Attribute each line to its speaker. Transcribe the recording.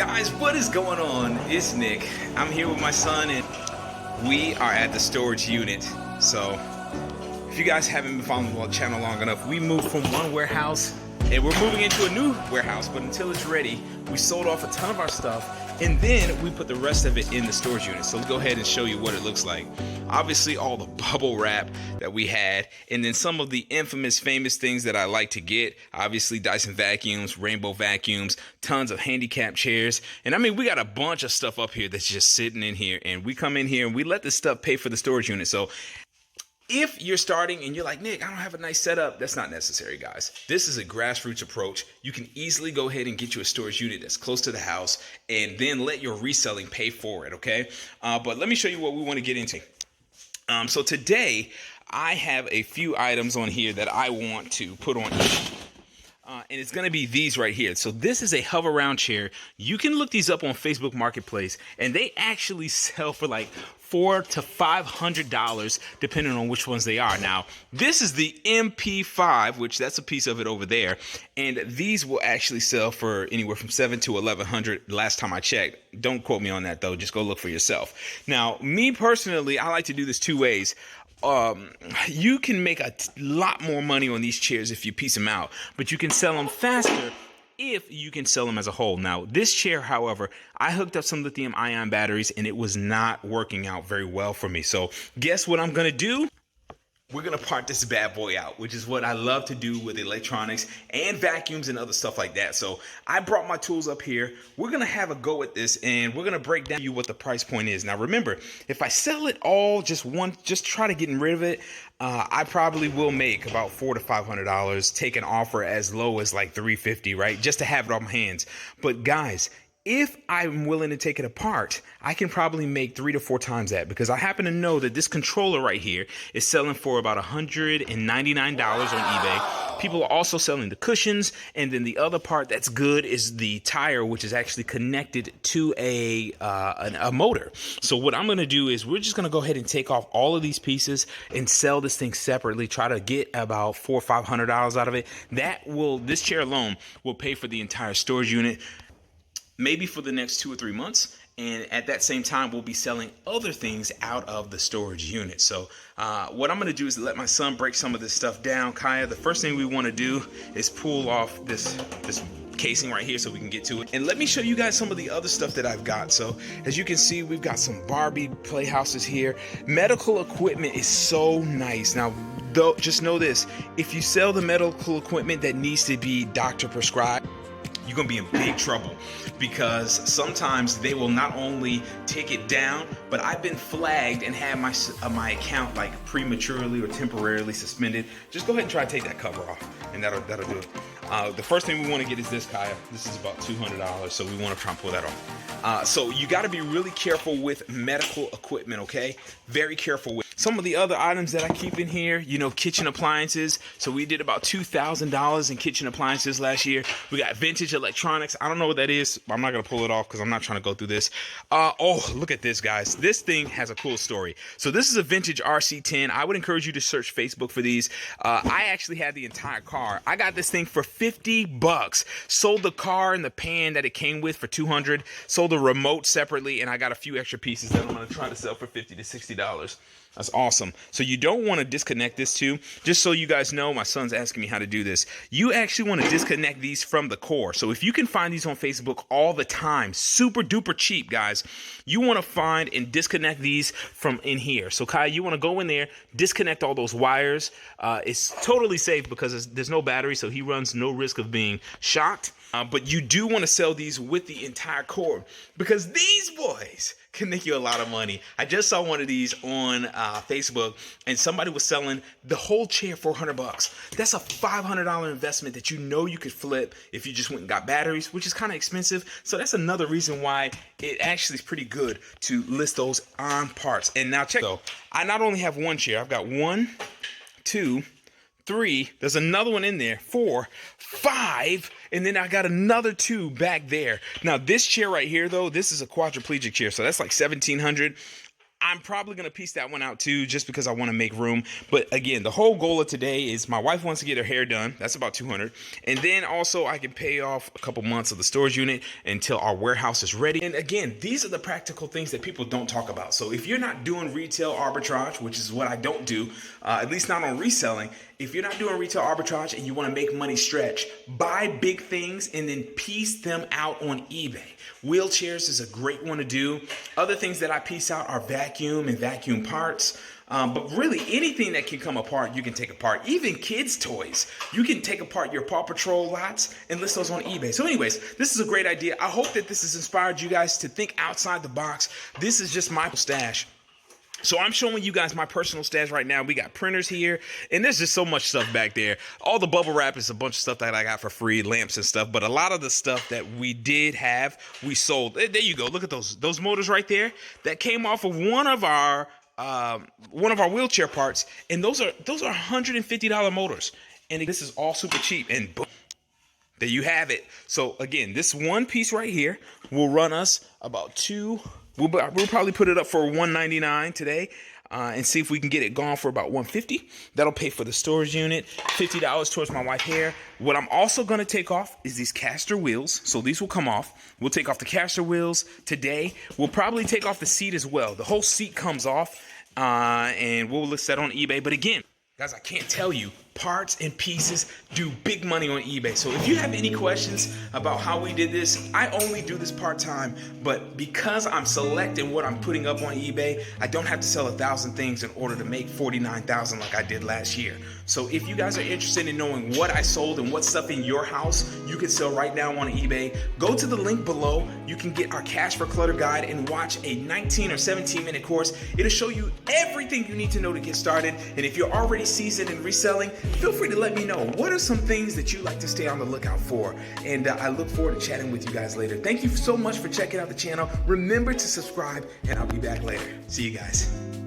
Speaker 1: Guys, what is going on? It's Nick. I'm here with my son and we are at the storage unit. So if you guys haven't been following the channel long enough, we moved from one warehouse and we're moving into a new warehouse, but until it's ready, we sold off a ton of our stuff and then we put the rest of it in the storage unit. So let's go ahead and show you what it looks like. Obviously all the bubble wrap that we had, and then some of the infamous famous things that I like to get. Obviously Dyson vacuums, rainbow vacuums, tons of handicap chairs. And I mean, we got a bunch of stuff up here that's just sitting in here, and we come in here and we let this stuff pay for the storage unit. So if you're starting and you're like, Nick, I don't have a nice setup, that's not necessary, guys. This is a grassroots approach. You can easily go ahead and get you a storage unit that's close to the house and then let your reselling pay for it, okay? But let me show you what we want to get into. So today, I have a few items on here that I want to put on each. And it's going to be these right here. So this is a hover round chair. You can look these up on Facebook Marketplace, and they actually sell for like $400 to $500 depending on which ones they are. Now, this is the MP5, which that's a piece of it over there, and these will actually sell for anywhere from $700 to $1,100 last time I checked. Don't quote me on that though, just go look for yourself. Now, me personally, I like to do this two ways. You can make a lot more money on these chairs if you piece them out, but you can sell them faster if you can sell them as a whole. Now, this chair, however, I hooked up some lithium ion batteries and it was not working out very well for me. So guess what I'm going to do? We're going to part this bad boy out, which is what I love to do with electronics and vacuums and other stuff like that. So I brought my tools up here. We're going to have a go at this and we're going to break down to you what the price point is. Now, remember, if I sell it all just try to get rid of it, I probably will make about $400 to $500, take an offer as low as like $350, right? Just to have it on my hands. But guys, if I'm willing to take it apart, I can probably make 3 to 4 times that, because I happen to know that this controller right here is selling for about $199 on eBay. People are also selling the cushions, and then the other part that's good is the tire, which is actually connected to a motor. So what I'm going to do is we're just going to go ahead and take off all of these pieces and sell this thing separately, try to get about $400 or $500 out of it. This chair alone will pay for the entire storage unit, maybe for the next 2 or 3 months. And at that same time, we'll be selling other things out of the storage unit. So what I'm going to do is let my son break some of this stuff down. Kaya, the first thing we want to do is pull off this casing right here so we can get to it. And let me show you guys some of the other stuff that I've got. So as you can see, we've got some Barbie playhouses here. Medical equipment is so nice. Now, though, just know this, if you sell the medical equipment that needs to be doctor prescribed, you're gonna be in big trouble, because sometimes they will not only take it down, but I've been flagged and had my account like prematurely or temporarily suspended. Just go ahead and try to take that cover off, and that'll do it. The first thing we want to get is this, Kaya. This is about $200, so we want to try and pull that off. So you got to be really careful with medical equipment, okay? Very careful with some of the other items that I keep in here. You know, kitchen appliances. So we did about $2,000 in kitchen appliances last year. We got vintage electronics. I don't know what that is. I'm not gonna pull it off because I'm not trying to go through this. Oh, look at this, guys. This thing has a cool story. So this is a vintage RC10. I would encourage you to search Facebook for these. I actually had the entire car. I got this thing for $50. Sold the car and the pan that it came with for $200. Sold the remote separately, and I got a few extra pieces that I'm gonna try to sell for $50 to $60. That's awesome. So you don't want to disconnect this too. Just so you guys know, my son's asking me how to do this. You actually want to disconnect these from the core. So if you can find these on Facebook all the time, super duper cheap, guys, you want to find and disconnect these from in here. So Kai, you want to go in there, disconnect all those wires. It's totally safe because there's no battery, so he runs no risk of being shocked. But you do want to sell these with the entire cord, because these boys can make you a lot of money. I just saw one of these on Facebook, and somebody was selling the whole chair for $100. That's a $500 investment that you know you could flip if you just went and got batteries, which is kind of expensive. So that's another reason why it actually is pretty good to list those on parts. And now check, though, I not only have one chair, I've got 1, 2, 3, there's another one in there, 4, 5, and then I got another 2 back there. Now this chair right here, though, this is a quadriplegic chair, so that's like $1,700. I'm probably going to piece that one out too, just because I want to make room. But again, the whole goal of today is my wife wants to get her hair done. That's about $200. And then also I can pay off a couple months of the storage unit until our warehouse is ready. And again, these are the practical things that people don't talk about. So if you're not doing retail arbitrage, which is what I don't do, at least not on reselling, if you're not doing retail arbitrage and you want to make money stretch, buy big things and then piece them out on eBay. Wheelchairs is a great one to do. Other things that I piece out are vacuum and vacuum parts. But really anything that can come apart, you can take apart. Even kids' toys. You can take apart your Paw Patrol lots and list those on eBay. So anyways, this is a great idea. I hope that this has inspired you guys to think outside the box. This is just my stash. So I'm showing you guys my personal stash right now. We got printers here, and there's just so much stuff back there. All the bubble wrap is a bunch of stuff that I got for free, lamps and stuff. But a lot of the stuff that we did have, we sold. There you go. Look at those motors right there. That came off of one of our wheelchair parts, and those are $150 motors. And this is all super cheap. And boom, there you have it. So again, this one piece right here will run us about We'll probably put it up for $199 today and see if we can get it gone for about $150. That'll pay for the storage unit, $50 towards my wife's hair. What I'm also going to take off is these caster wheels. So these will come off. We'll take off the caster wheels today. We'll probably take off the seat as well. The whole seat comes off and we'll list that on eBay. But again, guys, I can't tell you, parts and pieces do big money on eBay. So if you have any questions about how we did this, I only do this part-time, but because I'm selecting what I'm putting up on eBay, I don't have to sell 1,000 things in order to make $49,000 like I did last year. So if you guys are interested in knowing what I sold and what stuff in your house you can sell right now on eBay, go to the link below. You can get our Cash for Clutter guide and watch a 19 or 17 minute course. It'll show you everything you need to know to get started. And if you're already seasoned in reselling, feel free to let me know. What are some things that you like to stay on the lookout for? And I look forward to chatting with you guys later. Thank you so much for checking out the channel. Remember to subscribe, and I'll be back later. See you guys.